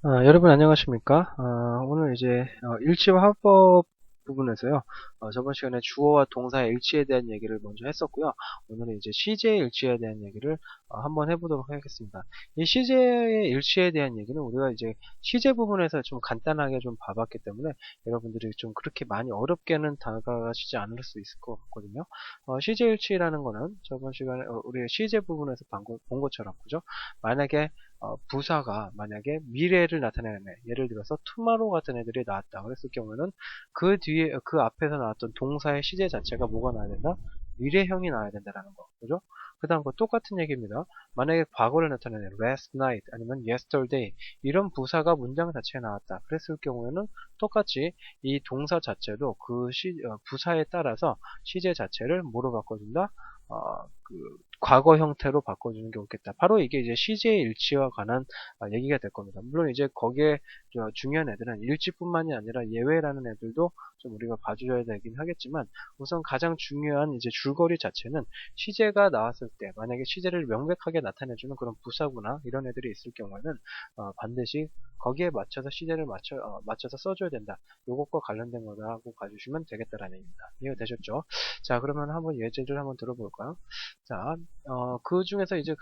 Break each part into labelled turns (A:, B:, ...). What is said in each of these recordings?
A: 여러분 안녕하십니까? 오늘 이제 일치와 화법 부분에서요. 저번 시간에 주어와 동사의 일치에 대한 얘기를 먼저 했었고요. 오늘은 이제 시제의 일치에 대한 얘기를 한번 해보도록 하겠습니다. 이 시제의 일치에 대한 얘기는 우리가 이제 시제 부분에서 좀 간단하게 좀 봐봤기 때문에 여러분들이 좀 그렇게 많이 어렵게는 다가가시지 않을 수 있을 것 같거든요. 시제 일치라는 거는 저번 시간에 우리 시제 부분에서 본 것처럼 그죠? 만약에 부사가 만약에 미래를 나타내는 애, 예를 들어서 tomorrow 같은 애들이 나왔다 그랬을 경우에는 그 뒤에 그 앞에서 나왔던 동사의 시제 자체가 뭐가 나와야 된다? 미래형이 나와야 된다라는 거, 그죠? 그 다음 거 똑같은 얘기입니다. 만약에 과거를 나타내는 last night 아니면 yesterday 이런 부사가 문장 자체에 나왔다 그랬을 경우에는 똑같이 이 동사 자체도 그 부사에 따라서 시제 자체를 뭐로 바꿔준다? 그 과거 형태로 바꿔주는 게 옳겠다. 바로 이게 이제 시제의 일치와 관한 얘기가 될 겁니다. 물론 이제 거기에 중요한 애들은 일치뿐만이 아니라 예외라는 애들도 좀 우리가 봐줘야 되긴 하겠지만 우선 가장 중요한 이제 줄거리 자체는 시제가 나왔을 때 만약에 시제를 명백하게 나타내주는 그런 부사구나 이런 애들이 있을 경우에는 반드시 거기에 맞춰서 시제를 맞춰서 써줘야 된다. 요것과 관련된 거라고 봐주시면 되겠다라는 얘기입니다. 이해가 되셨죠? 자, 그러면 한번 예제를 한번 들어볼까요? 자, 그 중에서 이제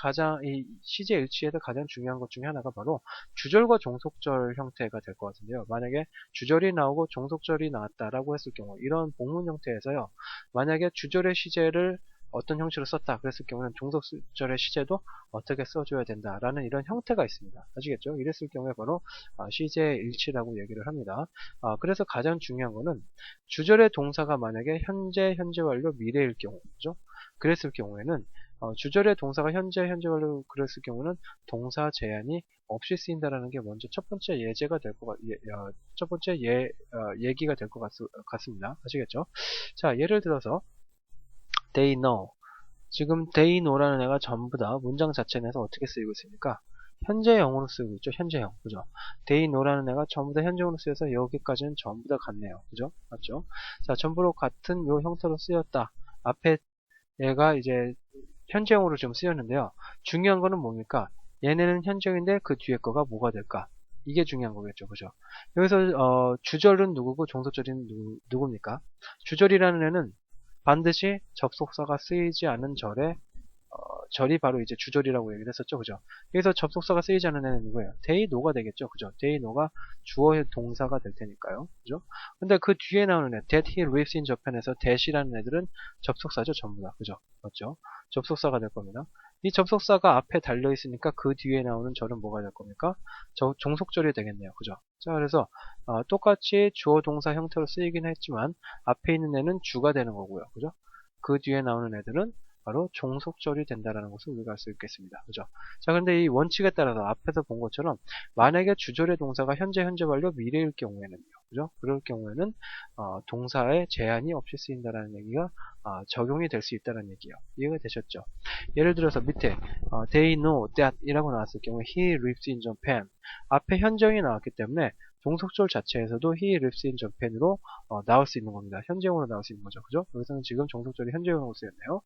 A: 이 시제 일치에서 가장 중요한 것 중에 하나가 바로 주절과 종속절 형태가 될 것 같은데요. 만약에 주절이 나오고 종속절이 나왔다라고 했을 경우, 이런 복문 형태에서요, 만약에 주절의 시제를 어떤 형식으로 썼다 그랬을 경우는 종속절의 시제도 어떻게 써줘야 된다라는 이런 형태가 있습니다. 아시겠죠? 이랬을 경우에 바로 시제의 일치라고 얘기를 합니다. 그래서 가장 중요한 거는 주절의 동사가 만약에 현재, 현재 완료, 미래일 경우, 그죠? 그랬을 경우에는 주절의 동사가 현재, 현재 완료 그랬을 경우는 동사 제한이 없이 쓰인다라는 게 먼저 첫 번째 예제가 될 것 첫 번째 얘기가 될 것 같습니다. 아시겠죠? 자, 예를 들어서 they know. 지금 they know라는 애가 전부 다 문장 자체 내에서 어떻게 쓰이고 있습니까? 현재형으로 쓰고 있죠. 현재형. 그죠? they know라는 애가 전부 다 현재형으로 쓰여서 여기까지는 전부 다 같네요. 그죠? 맞죠? 자, 전부로 같은 요 형태로 쓰였다. 앞에 얘가 이제 현재형으로 좀 쓰였는데요. 중요한 거는 뭡니까? 얘네는 현재형인데 그 뒤에 거가 뭐가 될까? 이게 중요한 거겠죠. 그죠? 여기서 주절은 누구고 종소절은 누굽니까? 주절이라는 애는 반드시 접속사가 쓰이지 않은 절이 바로 이제 주절이라고 얘기를 했었죠. 그죠? 여기서 접속사가 쓰이지 않는 애는 누구예요? they know가 되겠죠. 그죠? they know가 주어의 동사가 될 테니까요. 그죠? 근데 그 뒤에 나오는 애, that he lives in Japan에서 that이라는 애들은 접속사죠. 전부 다. 그죠? 맞죠? 접속사가 될 겁니다. 이 접속사가 앞에 달려 있으니까 그 뒤에 나오는 절은 뭐가 될 겁니까? 종속절이 되겠네요. 그죠? 자, 그래서 똑같이 주어 동사 형태로 쓰이긴 했지만 앞에 있는 애는 주가 되는 거고요. 그죠? 그 뒤에 나오는 애들은 바로 종속절이 된다라는 것을 우리가 알 수 있겠습니다. 그죠? 자, 근데 이 원칙에 따라서 앞에서 본 것처럼 만약에 주절의 동사가 현재, 현재 완료, 미래일 경우에는요. 그죠? 그럴 경우에는 동사에 제한이 없이 쓰인다라는 얘기가 적용이 될 수 있다는 얘기예요. 이해가 되셨죠? 예를 들어서 밑에 they know that 이라고 나왔을 경우에 he lives in Japan 앞에 현정이 나왔기 때문에 종속절 자체에서도 he lives in Japan으로 나올 수 있는 겁니다. 현재형으로 나올 수 있는 거죠. 그죠? 여기서는 지금 종속절이 현재형으로 쓰였네요.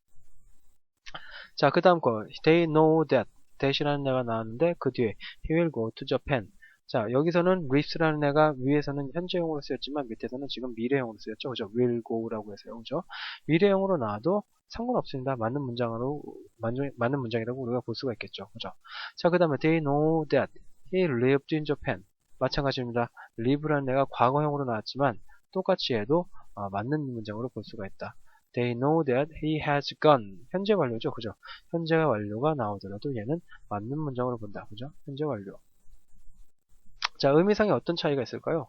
A: 자, 그 다음 거 they know that that이라는 애가 나왔는데 그 뒤에 he will go to Japan 자, 여기서는 lives라는 애가 위에서는 현재형으로 쓰였지만 밑에서는 지금 미래형으로 쓰였죠. 그죠? will go라고 해서요. 그죠? 미래형으로 나와도 상관없습니다. 맞는 문장이라고 우리가 볼 수가 있겠죠. 그죠? 자, 그 다음에 they know that he lived in Japan 마찬가지입니다. live라는 애가 과거형으로 나왔지만 똑같이 해도 맞는 문장으로 볼 수가 있다. They know that he has gone. 현재 완료죠. 그죠? 현재 완료가 나오더라도 얘는 맞는 문장으로 본다. 그죠? 현재 완료. 자, 의미상에 어떤 차이가 있을까요?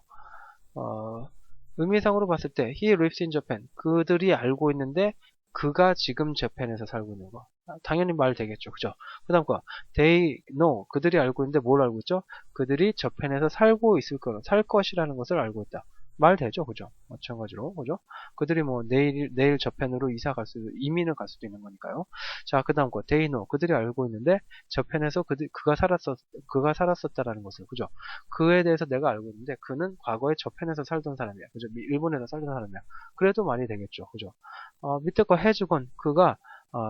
A: 의미상으로 봤을 때 he lives in Japan. 그들이 알고 있는데 그가 지금 재팬에서 살고 있는 거. 당연히 말 되겠죠. 그죠? 그 다음 거 they know. 그들이 알고 있는데 뭘 알고 있죠? 그들이 재팬에서 살고 있을 거라 살 것이라는 것을 알고 있다. 말 되죠. 그죠? 마찬가지로. 그죠? 그들이 뭐 내일 저펜으로 이민을 갈 수도 있는 거니까요. 자, 그 다음 거 they know. 그들이 알고 있는데 저펜에서 그가 살았었다라는 것을. 그죠? 그에 대해서 내가 알고 있는데 그는 과거에 저펜에서 살던 사람이야. 그죠? 일본에서 살던 사람이야. 그래도 말이 되겠죠. 그죠? 밑에 거 has gone. 그가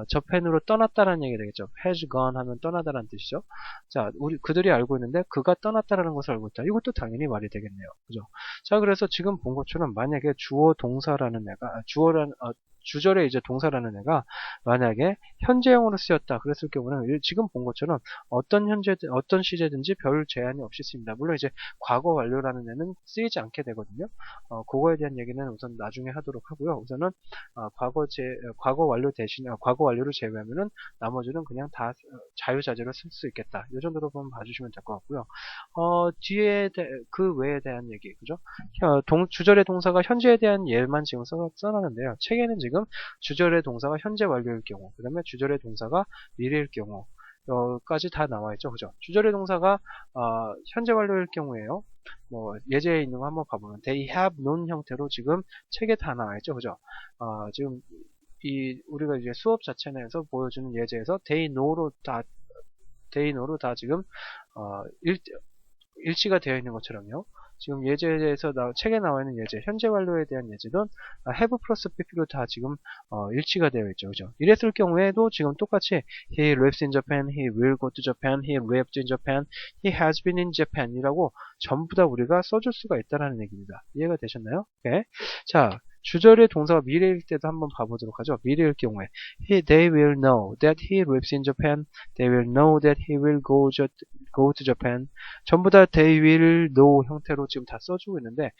A: 저 펜으로 떠났다라는 얘기가 되겠죠. has gone 하면 떠나다라는 뜻이죠. 자, 그들이 알고 있는데 그가 떠났다라는 것을 알고 있다. 이것도 당연히 말이 되겠네요. 그죠? 자, 그래서 지금 본 것처럼 만약에 주어 동사라는 애가 주절에 이제 동사라는 애가 만약에 현재형으로 쓰였다 그랬을 경우는 지금 본 것처럼 어떤 시제든지 별 제한이 없이 쓰입니다. 물론 이제 과거 완료라는 애는 쓰이지 않게 되거든요. 그거에 대한 얘기는 우선 나중에 하도록 하고요. 우선은 과거 완료 대신 과거 완료를 제외하면은 나머지는 그냥 다 자유자재로 쓸 수 있겠다. 이 정도로 보면 봐주시면 될 것 같고요. 그 외에 대한 얘기, 그죠? 주절의 동사가 현재에 대한 예만 지금 써놨는데요. 책에는 지금 주절의 동사가 현재 완료일 경우, 그 다음에 주절의 동사가 미래일 경우, 까지 다 나와 있죠. 그죠? 주절의 동사가, 현재 완료일 경우에요. 뭐, 예제에 있는 거 한번 봐보면, they have known 형태로 지금 책에 다 나와 있죠. 그죠? 지금, 우리가 이제 수업 자체 내에서 보여주는 예제에서 they know로 다 지금, 일치가 되어 있는 것처럼요. 지금 예제에서 책에 나와 있는 예제, 현재 완료에 대한 예제는 have 플러스 pp로 다 지금 일치가 되어 있죠. 그죠? 이랬을 경우에도 지금 똑같이 he lives in Japan, he will go to Japan, he lived in Japan, he has been in Japan 이라고 전부 다 우리가 써줄 수가 있다는 얘기입니다. 이해가 되셨나요? 네. 자, 주절의 동사가 미래일 때도 한번 봐보도록 하죠. 미래일 경우에 they will know that he lives in Japan, they will know that he will go to Japan. 전부 다 they will know 형태로 지금 다 써주고 있는데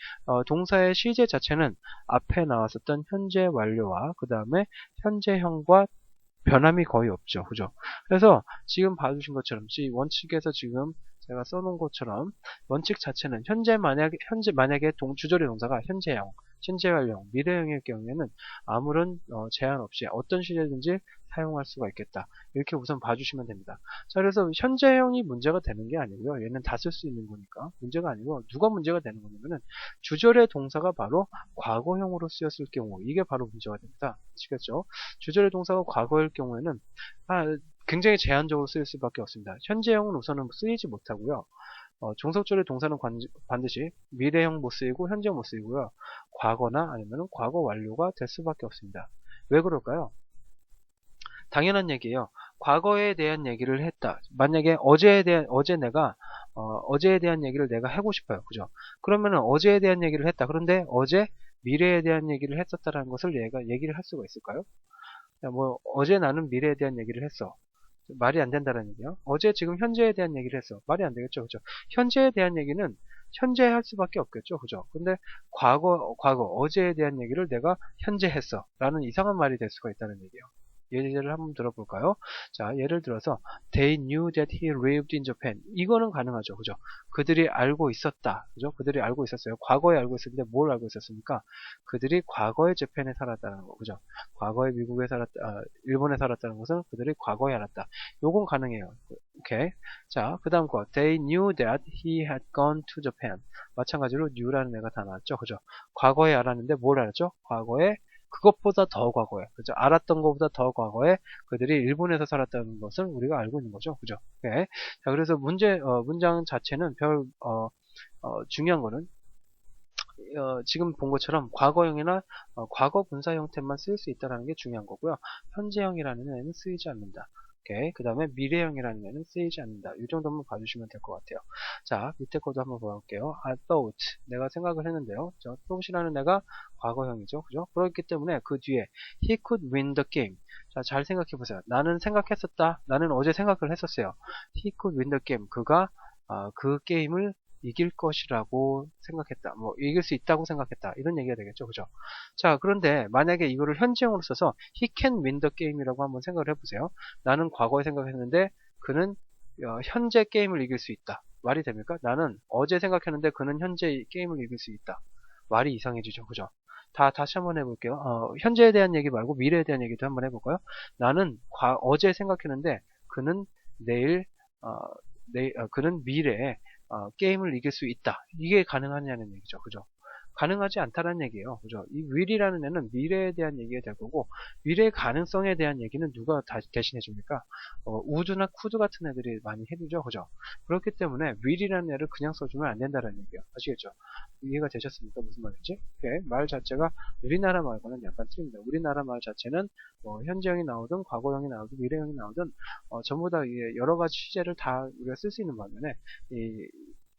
A: 동사의 시제 자체는 앞에 나왔었던 현재 완료와 그 다음에 현재형과 변함이 거의 없죠. 그죠? 그래서 지금 봐주신 것처럼 원칙에서 지금 제가 써놓은 것처럼 원칙 자체는 만약에 주절의 동사가 현재형, 현재 완료형, 미래형일 경우에는 아무런 제한 없이 어떤 시제든지 사용할 수가 있겠다. 이렇게 우선 봐주시면 됩니다. 자, 그래서 현재형이 문제가 되는 게 아니고요. 얘는 다 쓸 수 있는 거니까 문제가 아니고 누가 문제가 되는 거냐면은 주절의 동사가 바로 과거형으로 쓰였을 경우 이게 바로 문제가 됩니다. 아시겠죠? 주절의 동사가 과거일 경우에는 굉장히 제한적으로 쓰일 수밖에 없습니다. 현재형은 우선은 쓰이지 못하고요. 종속절의 동사는 반드시 미래형 못 쓰이고 현재형 못 쓰이고요. 과거나 아니면 과거 완료가 될 수밖에 없습니다. 왜 그럴까요? 당연한 얘기예요. 과거에 대한 얘기를 했다. 만약에 어제에 대한 얘기를 내가 하고 싶어요. 그죠? 그러면은 어제에 대한 얘기를 했다. 그런데 어제 미래에 대한 얘기를 했었다라는 것을 얘가 얘기를 할 수가 있을까요? 뭐 어제 나는 미래에 대한 얘기를 했어. 말이 안 된다는 얘기요. 어제 지금 현재에 대한 얘기를 했어. 말이 안 되겠죠. 그죠? 현재에 대한 얘기는 현재 할 수밖에 없겠죠. 그죠? 근데 어제에 대한 얘기를 내가 현재 했어. 라는 이상한 말이 될 수가 있다는 얘기예요. 예를 한번 들어볼까요? 자, 예를 들어서 they knew that he lived in Japan. 이거는 가능하죠. 그죠? 그들이 알고 있었다. 그죠? 그들이 알고 있었어요. 과거에 알고 있었는데 뭘 알고 있었습니까? 그들이 과거에 재팬에 살았다는 거. 그죠? 과거에 일본에 살았다는 것은 그들이 과거에 알았다. 요건 가능해요. 오케이. 자, 그 다음 거. They knew that he had gone to Japan. 마찬가지로 knew라는 애가 다 나왔죠. 그죠? 과거에 알았는데 뭘 알았죠? 과거에 그것보다 더 과거에, 그죠? 알았던 것보다 더 과거에 그들이 일본에서 살았다는 것을 우리가 알고 있는 거죠. 그죠? 네. 자, 그래서 문장 자체는 중요한 거는, 지금 본 것처럼 과거형이나 과거 분사 형태만 쓰일 수 있다는 게 중요한 거고요. 현재형이라는 애는 쓰이지 않는다. 오케이. 그 다음에 미래형이라는 애는 쓰이지 않는다. 이 정도만 봐주시면 될 것 같아요. 자, 밑에 거도 한번 볼게요. I thought. 내가 생각을 했는데요. 저 thought이라는 애가 과거형이죠. 그죠? 그렇기 때문에 그 뒤에 he could win the game. 자, 잘 생각해 보세요. 나는 생각했었다. 나는 어제 생각을 했었어요. he could win the game. 그가 그 게임을 이길 것이라고 생각했다. 뭐 이길 수 있다고 생각했다. 이런 얘기가 되겠죠. 그죠? 자, 그런데 만약에 이거를 현재형으로 써서 he can win the game이라고 한번 생각을 해보세요. 나는 과거에 생각했는데 그는 현재 게임을 이길 수 있다. 말이 됩니까? 나는 어제 생각했는데 그는 현재 게임을 이길 수 있다. 말이 이상해지죠. 그죠? 다시 한번 해볼게요. 현재에 대한 얘기 말고 미래에 대한 얘기도 한번 해볼까요? 나는 어제 생각했는데 그는 그는 미래에 게임을 이길 수 있다. 이게 가능하냐는 얘기죠. 그죠? 가능하지 않다라는 얘기예요. 그죠? 이 will이라는 애는 미래에 대한 얘기가 될 거고, 미래의 가능성에 대한 얘기는 누가 대신해 줍니까? would나 could 같은 애들이 많이 해주죠. 그죠? 그렇기 때문에 will이라는 애를 그냥 써주면 안 된다는 얘기예요. 아시겠죠? 이해가 되셨습니까? 무슨 말인지? 오케이. 말 자체가 우리나라 말과는 약간 틀립니다. 우리나라 말 자체는 현재형이 나오든 과거형이 나오든 미래형이 나오든 전부 다 여러 가지 시제를 다 우리가 쓸 수 있는 반면에 이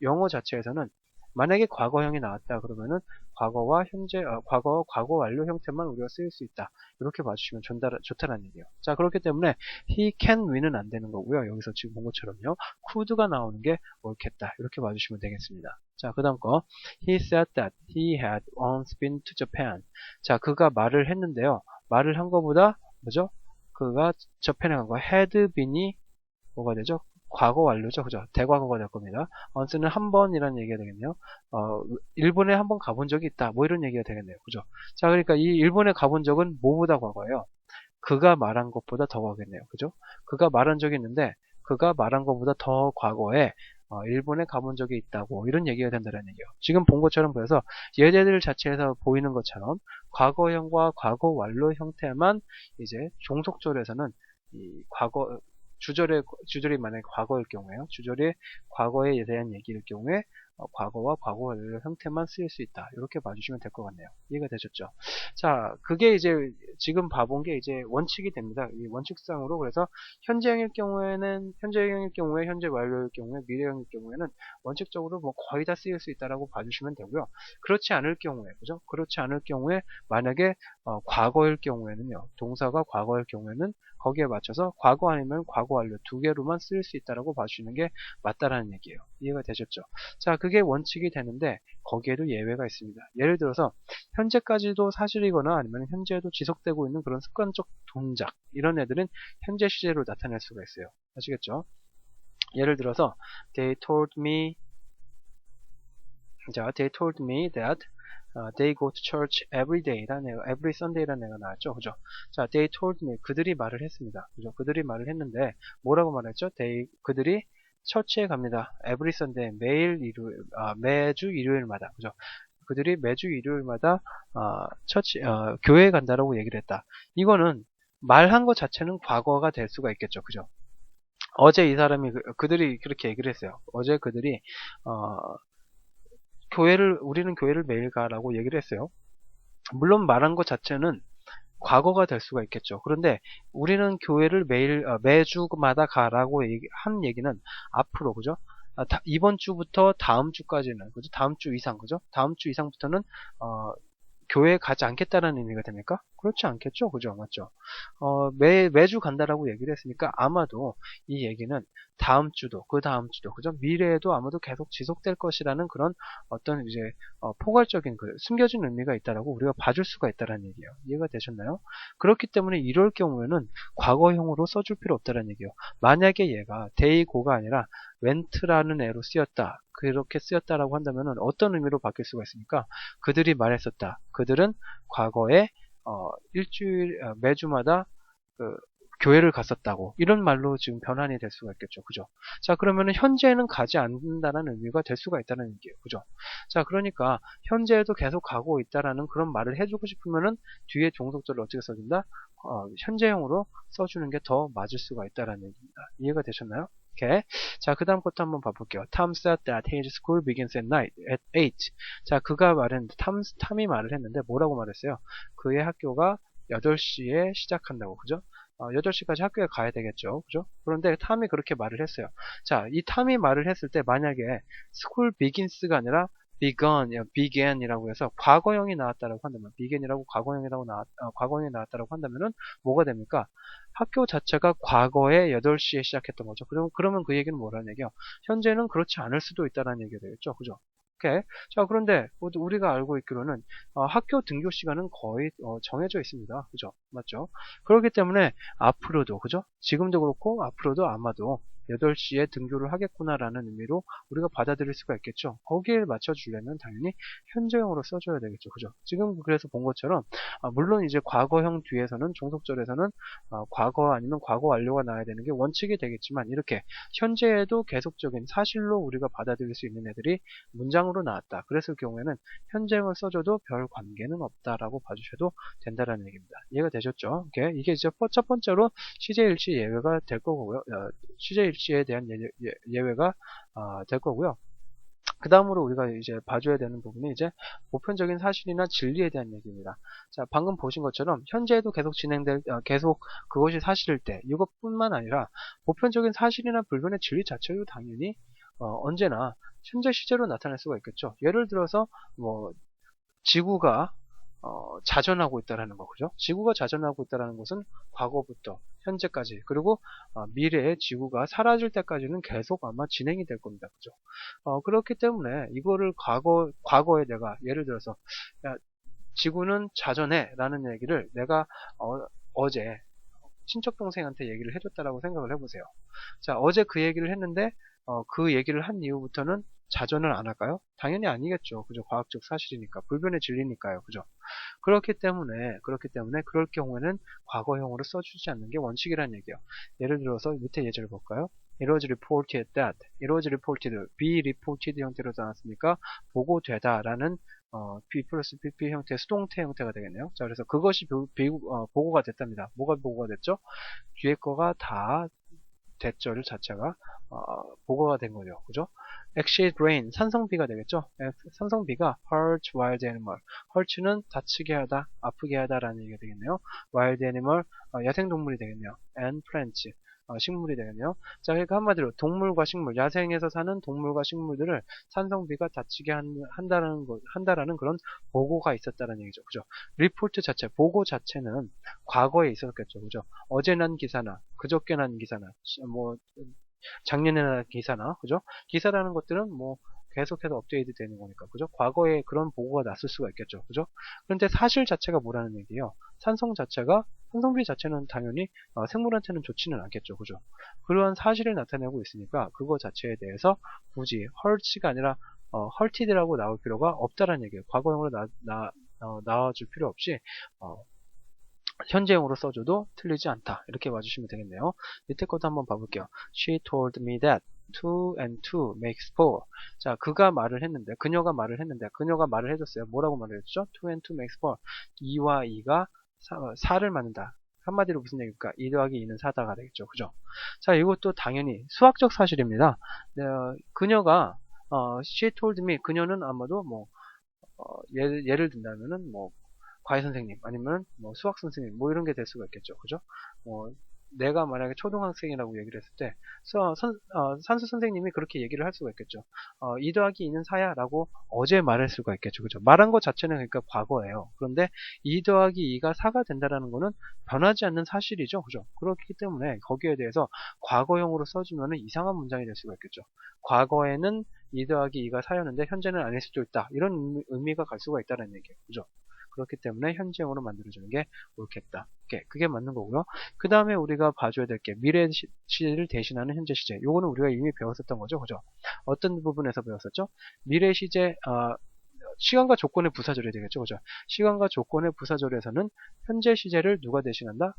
A: 영어 자체에서는 만약에 과거형이 나왔다 그러면은 과거와 현재, 과거 완료 형태만 우리가 쓸 수 있다. 이렇게 봐주시면 좋다라는 얘기예요. 자, 그렇기 때문에 he can win은 안 되는 거고요. 여기서 지금 본 것처럼요. could가 나오는 게 옳겠다. 이렇게 봐주시면 되겠습니다. 자, 그 다음 거. He said that he had once been to Japan. 자, 그가 말을 했는데요. 말을 한 거보다, 뭐죠? 그가 저펜에 간 거, had been이 뭐가 되죠? 과거 완료죠. 그죠? 대과거가 될 겁니다. once는 한 번이라는 얘기가 되겠네요. 일본에 한 번 가본 적이 있다. 뭐 이런 얘기가 되겠네요. 그죠? 자, 그러니까 이 일본에 가본 적은 뭐보다 과거예요? 그가 말한 것보다 더 과거겠네요. 그죠? 그가 말한 적이 있는데, 그가 말한 것보다 더 과거에 일본에 가본 적이 있다고 이런 얘기가 된다는 얘기예요. 지금 본 것처럼 그래서 얘네들 자체에서 보이는 것처럼 과거형과 과거 완료 형태만 이제 종속절에서는 이 과거 주절이 만약에 과거일 경우에요. 주절이 과거에 대한 얘기일 경우에 과거와 과거 완료 형태만 쓰일 수 있다. 이렇게 봐주시면 될 것 같네요. 이해가 되셨죠? 자, 그게 이제 지금 봐본 게 이제 원칙이 됩니다. 이 원칙상으로 그래서 현재형일 경우에 현재 완료일 경우에 미래형일 경우에는 원칙적으로 뭐 거의 다 쓰일 수 있다라고 봐주시면 되고요. 그렇지 않을 경우에 그죠? 그렇지 않을 경우에 만약에 과거일 경우에는요. 동사가 과거일 경우에는 거기에 맞춰서 과거 아니면 과거 완료 두 개로만 쓸 수 있다라고 봐주시는 게 맞다라는 얘기예요. 이해가 되셨죠? 자, 그게 원칙이 되는데 거기에도 예외가 있습니다. 예를 들어서 현재까지도 사실이거나 아니면 현재에도 지속되고 있는 그런 습관적 동작 이런 애들은 현재 시제로 나타낼 수가 있어요. 아시겠죠? 예를 들어서 they told me that they go to church every day 라는 애가 every Sunday라는 애가 나왔죠. 그죠? 자, they told me 그들이 말을 했습니다. 그죠? 그들이 말을 했는데 뭐라고 말했죠? 그들이 처치에 갑니다. every Sunday 매주 일요일마다. 그죠? 그들이 매주 일요일마다 교회에 간다라고 얘기를 했다. 이거는 말한 것 자체는 과거가 될 수가 있겠죠. 그죠? 어제 이 사람이 그들이 그렇게 얘기를 했어요. 어제 그들이 우리는 교회를 매일 가라고 얘기를 했어요. 물론 말한 것 자체는 과거가 될 수가 있겠죠. 그런데 우리는 교회를 매주마다 가라고 한 얘기는 앞으로, 그죠? 이번 주부터 다음 주까지는, 그죠? 다음 주 이상, 그죠? 다음 주 이상부터는, 교회에 가지 않겠다는 의미가 됩니까? 그렇지 않겠죠? 그죠? 맞죠? 매주 간다라고 얘기를 했으니까 아마도 이 얘기는 다음 주도, 그 다음 주도, 그죠? 미래에도 아마도 계속 지속될 것이라는 그런 어떤 이제, 포괄적인 숨겨진 의미가 있다라고 우리가 봐줄 수가 있다는 얘기예요. 이해가 되셨나요? 그렇기 때문에 이럴 경우에는 과거형으로 써줄 필요 없다는 얘기예요. 만약에 얘가 they go가 아니라 went라는 애로 쓰였다. 그렇게 쓰였다라고 한다면 어떤 의미로 바뀔 수가 있습니까? 그들이 말했었다. 그들은 과거에 매주마다 교회를 갔었다고 이런 말로 지금 변환이 될 수가 있겠죠. 그죠? 자, 그러면은 현재는 가지 않는다는 의미가 될 수가 있다는 얘기예요. 그죠? 자, 그러니까 현재에도 계속 가고 있다라는 그런 말을 해주고 싶으면은 뒤에 종속절을 어떻게 써준다? 현재형으로 써주는 게 더 맞을 수가 있다는 얘기입니다. 이해가 되셨나요? 오케이. 자, 그 다음 것도 한번 봐볼게요. Tom said that his school begins at 8. 자, 그가 말했는데, 탐이 말을 했는데, 뭐라고 말했어요? 그의 학교가 8시에 시작한다고, 그죠? 8시까지 학교에 가야 되겠죠. 그죠? 그런데 탐이 그렇게 말을 했어요. 자, 이 탐이 말을 했을 때, 만약에 school begins가 아니라 began이라고 해서 과거형이 나왔다라고 한다면, began이라고 과거형이 나왔다라고 한다면은 뭐가 됩니까? 학교 자체가 과거에 8시에 시작했던 거죠. 그러면 그 얘기는 뭐라는 얘기예요? 현재는 그렇지 않을 수도 있다는 얘기가 되겠죠. 그죠? 오케이. 자, 그런데 우리가 알고 있기로는 학교 등교 시간은 거의 정해져 있습니다. 그죠? 맞죠? 그렇기 때문에 앞으로도, 그죠? 지금도 그렇고 앞으로도 아마도 8시에 등교를 하겠구나라는 의미로 우리가 받아들일 수가 있겠죠. 거기에 맞춰주려면 당연히 현재형으로 써줘야 되겠죠. 그죠? 지금 그래서 본 것처럼 물론 이제 과거형 뒤에서는 종속절에서는 과거 아니면 과거 완료가 나와야 되는 게 원칙이 되겠지만 이렇게 현재에도 계속적인 사실로 우리가 받아들일 수 있는 애들이 문장으로 나왔다. 그랬을 경우에는 현재형을 써줘도 별 관계는 없다라고 봐주셔도 된다라는 얘기입니다. 이해가 되셨죠? 이게 이제 첫 번째로 CJ일치 예외가 될 거고요. CJ일치에 대한 예외가 될 거고요. 그 다음으로 우리가 이제 봐줘야 되는 부분이 이제 보편적인 사실이나 진리에 대한 얘기입니다. 자, 방금 보신 것처럼 현재에도 계속 계속 그것이 사실일 때 이것뿐만 아니라 보편적인 사실이나 불변의 진리 자체도 당연히 언제나 현재 시제로 나타날 수가 있겠죠. 예를 들어서 뭐 지구가 자전하고 있다라는 거죠. 지구가 자전하고 있다라는 것은 과거부터 현재까지 그리고 미래에 지구가 사라질 때까지는 계속 아마 진행이 될 겁니다. 그죠? 그렇기 때문에 이거를 과거에 내가 예를 들어서 야, 지구는 자전해 라는 얘기를 내가 어제 친척 동생한테 얘기를 해줬다라고 생각을 해보세요. 자, 어제 그 얘기를 했는데 그 얘기를 한 이후부터는 자전을 안 할까요? 당연히 아니겠죠. 그죠? 과학적 사실이니까. 불변의 진리니까요. 그죠? 그렇기 때문에 그럴 경우에는 과거형으로 써주지 않는 게 원칙이라는 얘기예요. 예를 들어서 밑에 예제를 볼까요? It was reported that. It was reported. be reported 형태로 나왔으니까 보고되다라는 B 플러스 PP 형태의 수동태 형태가 되겠네요. 자, 그래서 그것이 보고가 됐답니다. 뭐가 보고가 됐죠? 뒤에 거가 다 대절 자체가 보고가 된 거죠. 그죠? Acid rain, 산성비가 되겠죠? 산성비가 hurt wild animal. hurt는 다치게 하다, 아프게 하다라는 얘기가 되겠네요. wild animal, 야생동물이 되겠네요. and plants, 식물이 되겠네요. 자, 그러니까 한마디로 동물과 식물, 야생에서 사는 동물과 식물들을 산성비가 다치게 한다라는 그런 보고가 있었다는 얘기죠. 그죠? 리포트 자체, 보고 자체는 과거에 있었겠죠. 그죠? 어제 난 기사나, 그저께 난 기사나, 뭐, 작년에 난 기사나, 그죠? 기사라는 것들은 뭐, 계속해서 업데이트 되는 거니까, 그죠? 과거에 그런 보고가 났을 수가 있겠죠, 그죠? 그런데 사실 자체가 뭐라는 얘기예요? 산성비 자체는 당연히 생물한테는 좋지는 않겠죠, 그죠? 그러한 사실을 나타내고 있으니까 그거 자체에 대해서 굳이 hurt가 아니라 hurted라고 나올 필요가 없다라는 얘기예요. 과거형으로 나와줄 필요 없이 현재형으로 써줘도 틀리지 않다. 이렇게 봐주시면 되겠네요. 밑에 것도 한번 봐볼게요. She told me that 2 and 2 makes 4. 자, 그녀가 말을 했는데, 그녀가 말을 해줬어요. 뭐라고 말을 했죠? 2 and 2 makes 4. 2와 2가 4를 만든다. 한마디로 무슨 얘기일까? 2 더하기 2는 4다가 되겠죠. 그죠? 자, 이것도 당연히 수학적 사실입니다. 그녀가, she told me, 그녀는 아마도 뭐, 예를 든다면은 뭐, 과외 선생님 아니면 뭐 수학 선생님 뭐 이런 게 될 수가 있겠죠. 그죠? 내가 만약에 초등학생이라고 얘기를 했을 때 산수 선생님이 그렇게 얘기를 할 수가 있겠죠. 2 더하기 2는 4야 라고 어제 말할 수가 있겠죠. 그죠? 말한 것 자체는 그러니까 과거예요. 그런데 2 더하기 2가 4가 된다라는 거는 변하지 않는 사실이죠. 그죠? 그렇기 때문에 거기에 대해서 과거형으로 써주면 이상한 문장이 될 수가 있겠죠. 과거에는 2 더하기 2가 4였는데 현재는 아닐 수도 있다. 이런 의미가 갈 수가 있다는 얘기예요. 그죠? 그렇기 때문에 현재형으로 만들어주는 게 옳겠다. 그게 맞는 거고요. 그 다음에 우리가 봐줘야 될 게 미래 시제를 대신하는 현재 시제. 요거는 우리가 이미 배웠었던 거죠. 그죠? 어떤 부분에서 배웠었죠? 미래 시제, 시간과 조건의 부사절이 되겠죠. 그죠? 시간과 조건의 부사절에서는 현재 시제를 누가 대신한다?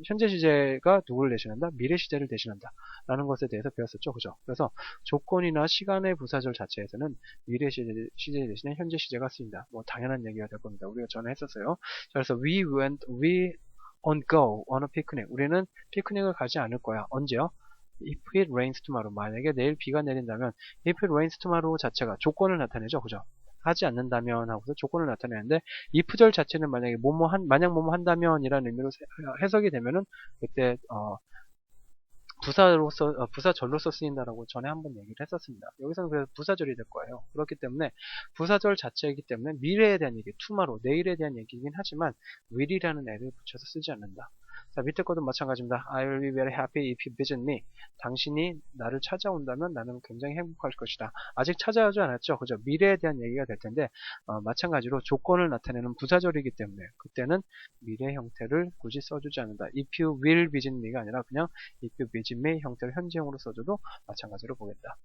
A: 현재 시제가 누구를 대신한다? 미래 시제를 대신한다. 라는 것에 대해서 배웠었죠. 그죠? 그래서 조건이나 시간의 부사절 자체에서는 미래 시제 대신에 현재 시제가 쓰인다. 뭐 당연한 얘기가 될 겁니다. 우리가 전에 했었어요. 자, 그래서 we on go on a picnic. 우리는 피크닉을 가지 않을 거야. 언제요? If it rains tomorrow. 만약에 내일 비가 내린다면 if it rains tomorrow 자체가 조건을 나타내죠. 그죠? 하지 않는다면 하고서 조건을 나타내는데 if절 자체는 만약에 만약 뭐뭐 한다면 이라는 의미로 해석이 되면은 그때 부사절로서 쓰인다라고 전에 한번 얘기를 했었습니다. 여기서는 그래서 부사절이 될 거예요. 그렇기 때문에 부사절 자체이기 때문에 미래에 대한 얘기, tomorrow, 내일에 대한 얘기이긴 하지만 will이라는 애를 붙여서 쓰지 않는다. 자, 밑에 것도 마찬가지입니다. I will be very happy if you visit me. 당신이 나를 찾아온다면 나는 굉장히 행복할 것이다. 아직 찾아오지 않았죠. 그죠? 미래에 대한 얘기가 될 텐데, 마찬가지로 조건을 나타내는 부사절이기 때문에, 그때는 미래 형태를 굳이 써주지 않는다. If you will visit me가 아니라 그냥 if you visit me 형태를 현재형으로 써줘도 마찬가지로 보겠다.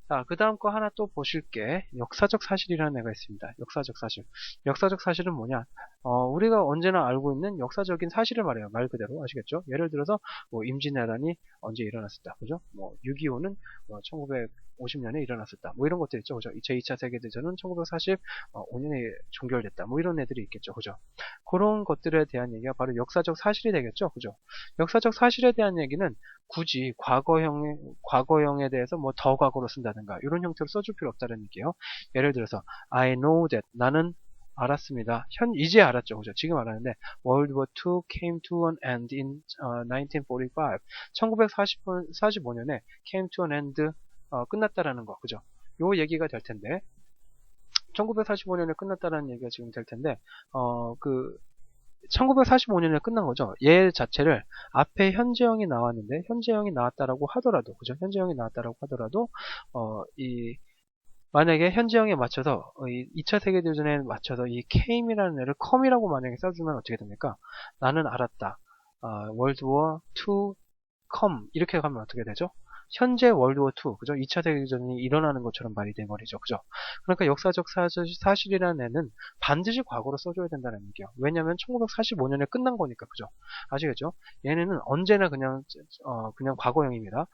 A: 자, 그 다음 거 하나 또 보실게. 역사적 사실이라는 애가 있습니다. 역사적 사실. 역사적 사실은 뭐냐? 우리가 언제나 알고 있는 역사적인 사실을 말해요. 말 그대로 아시겠죠? 예를 들어서 뭐 임진왜란이 언제 일어났었다. 그죠? 뭐 6.25는 1950년에 일어났었다. 뭐 이런 것들 있죠. 그죠? 제2차 세계대전은 1945년에 종결됐다. 뭐 이런 애들이 있겠죠. 그죠? 그런 것들에 대한 얘기가 바로 역사적 사실이 되겠죠. 그죠? 역사적 사실에 대한 얘기는 굳이 과거형에 대해서 뭐 더 과거로 쓴다든가 이런 형태로 써줄 필요 없다는 얘기예요. 예를 들어서 I know that 나는 알았습니다. 이제 알았죠. 그죠? 지금 알았는데 World War II came to an end in 1945. 1945년에 came to an end 끝났다라는 거. 그죠? 요 얘기가 될 텐데 1945년에 끝났다라는 얘기가 지금 될 텐데 1945년에 끝난 거죠. 얘 자체를 앞에 현재형이 나왔는데 현재형이 나왔다라고 하더라도 그죠? 현재형이 나왔다라고 하더라도 만약에 현재형에 맞춰서 2차 세계대전에 맞춰서 이 came이라는 애를 come이라고 만약에 써주면 어떻게 됩니까? 나는 알았다. World War II come 이렇게 가면 어떻게 되죠? 현재 월드워 2, 그죠? 2차 세계대전이 일어나는 것처럼 말이 돼버리죠. 그죠? 그러니까 역사적 사실이라는 애는 반드시 과거로 써줘야 된다는 얘기예요. 왜냐면 1945년에 끝난 거니까. 그죠? 아시겠죠? 얘네는 언제나 그냥 과거형입니다.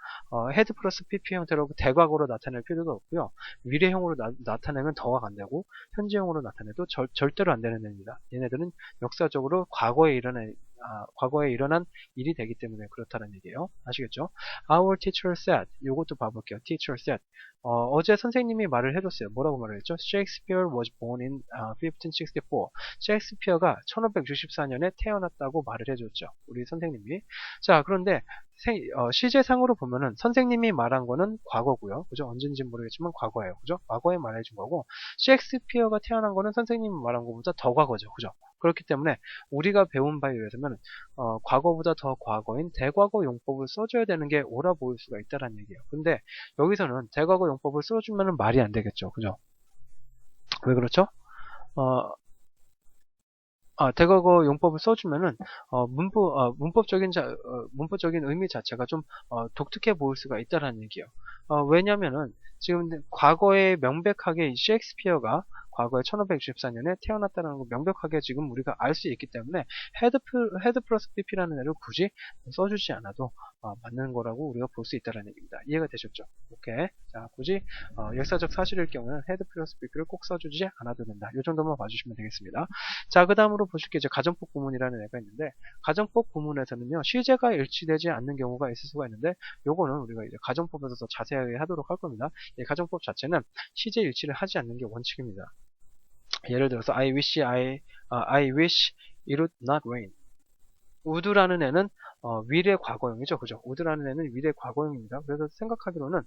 A: 헤드 플러스 PP 형태로 대과거로 나타낼 필요도 없고요. 미래형으로 나타내면 더가 안 되고 현재형으로 나타내도 절대로 안 되는 애입니다. 얘네들은 역사적으로 과거에 일어난 일이 되기 때문에 그렇다는 얘기예요. 아시겠죠? Our teacher said. 요것도 봐볼게요. Teacher said. 어제 선생님이 말을 해줬어요. 뭐라고 말을 했죠? Shakespeare was born in 1564. 셰익스피어가 1564년에 태어났다고 말을 해줬죠. 우리 선생님이. 자, 그런데 시제상으로 보면은 선생님이 말한 거는 과거고요. 그죠? 언젠지 모르겠지만 과거예요. 그죠? 과거에 말해준 거고 셰익스피어가 태어난 거는 선생님이 말한 것보다 더 과거죠. 그죠? 그렇기 때문에 우리가 배운 바에 의해서는 과거보다 더 과거인 대과거 용법을 써줘야 되는 게 옳아 보일 수가 있다는 얘기예요. 근데 여기서는 대과거 용법을 써주면 말이 안 되겠죠. 그죠? 왜 그렇죠? 대과거 용법을 써주면은 문법적인 의미 자체가 좀 독특해 보일 수가 있다는 얘기예요. 왜냐면은 지금 과거에 명백하게 셰익스피어가 과거에 1564년에 태어났다는 거 명백하게 지금 우리가 알 수 있기 때문에 헤드 플러스 PP라는 애를 굳이 써주지 않아도 맞는 거라고 우리가 볼 수 있다는 얘기입니다. 이해가 되셨죠? 오케이. 자, 굳이 역사적 사실일 경우는 헤드 플러스 PP를 꼭 써주지 않아도 된다. 이 정도만 봐주시면 되겠습니다. 자, 그 다음으로 보실 게 이제 가정법 구문이라는 애가 있는데 가정법 구문에서는요 시제가 일치되지 않는 경우가 있을 수가 있는데 요거는 우리가 이제 가정법에서 더 자세하게 하도록 할 겁니다. 이 가정법 자체는 시제 일치를 하지 않는 게 원칙입니다. 예를 들어서 I wish it would not rain. would라는 애는 미래 과거형이죠. 그죠? would라는 애는 미래 과거형입니다. 그래서 생각하기로는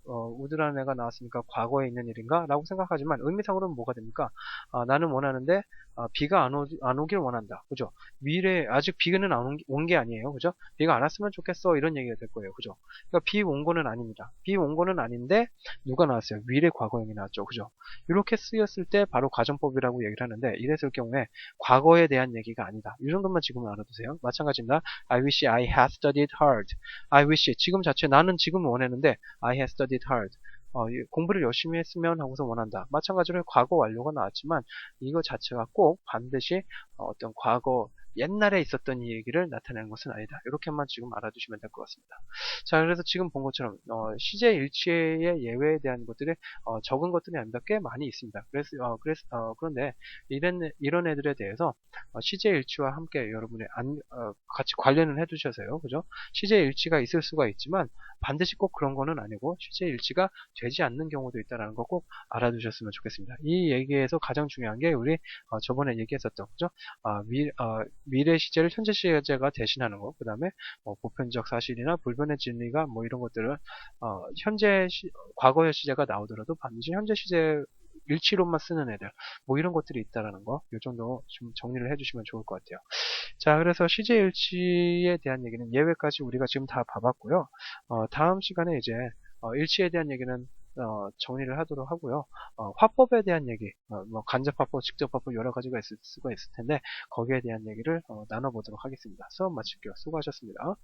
A: would라는 애가 나왔으니까 과거에 있는 일인가? 라고 생각하지만 의미상으로는 뭐가 됩니까? 나는 원하는데 비가 안 오길 원한다. 그죠? 아직 비는 안 온 게 아니에요. 그죠? 비가 안 왔으면 좋겠어. 이런 얘기가 될 거예요. 그죠? 그러니까 비 온 거는 아닙니다. 비 온 거는 아닌데 누가 나왔어요? 미래 과거형이 나왔죠. 그죠? 이렇게 쓰였을 때 바로 가정법이라고 얘기를 하는데 이랬을 경우에 과거에 대한 얘기가 아니다. 이 정도만 지금 알아두세요. 마찬가지입니다. I wish I had studied hard. I wish 지금 자체 나는 지금 원했는데 I had studied hard. 공부를 열심히 했으면 하고서 원한다. 마찬가지로 과거 완료가 나왔지만 이거 자체가 꼭 반드시 어떤 과거 옛날에 있었던 이 얘기를 나타내는 것은 아니다. 이렇게만 지금 알아두시면 될 것 같습니다. 자, 그래서 지금 본 것처럼 시제 일치의 예외에 대한 것들이 적은 것들이 아닙니다. 꽤 많이 있습니다. 그런데 이런 애들에 대해서 시제 일치와 함께 여러분이 같이 관련을 해두셔서요. 그죠? 시제 일치가 있을 수가 있지만 반드시 꼭 그런 거는 아니고 시제 일치가 되지 않는 경우도 있다는 거 꼭 알아두셨으면 좋겠습니다. 이 얘기에서 가장 중요한 게 우리 저번에 얘기했었던 거죠. 미래 시제를 현재 시제가 대신하는 거, 그 다음에 보편적 사실이나 불변의 진리가 뭐 이런 것들을 과거의 시제가 나오더라도 반드시 현재 시제 일치로만 쓰는 애들, 뭐 이런 것들이 있다라는 거, 요 정도 좀 정리를 해주시면 좋을 것 같아요. 자, 그래서 CJ 일치에 대한 얘기는 예외까지 우리가 지금 다 봐봤고요. 다음 시간에 이제 일치에 대한 얘기는 정리를 하도록 하고요. 화법에 대한 얘기, 뭐 간접화법, 직접화법 여러 가지가 있을 수가 있을 텐데 거기에 대한 얘기를 나눠보도록 하겠습니다. 수업 마칠게요. 수고하셨습니다.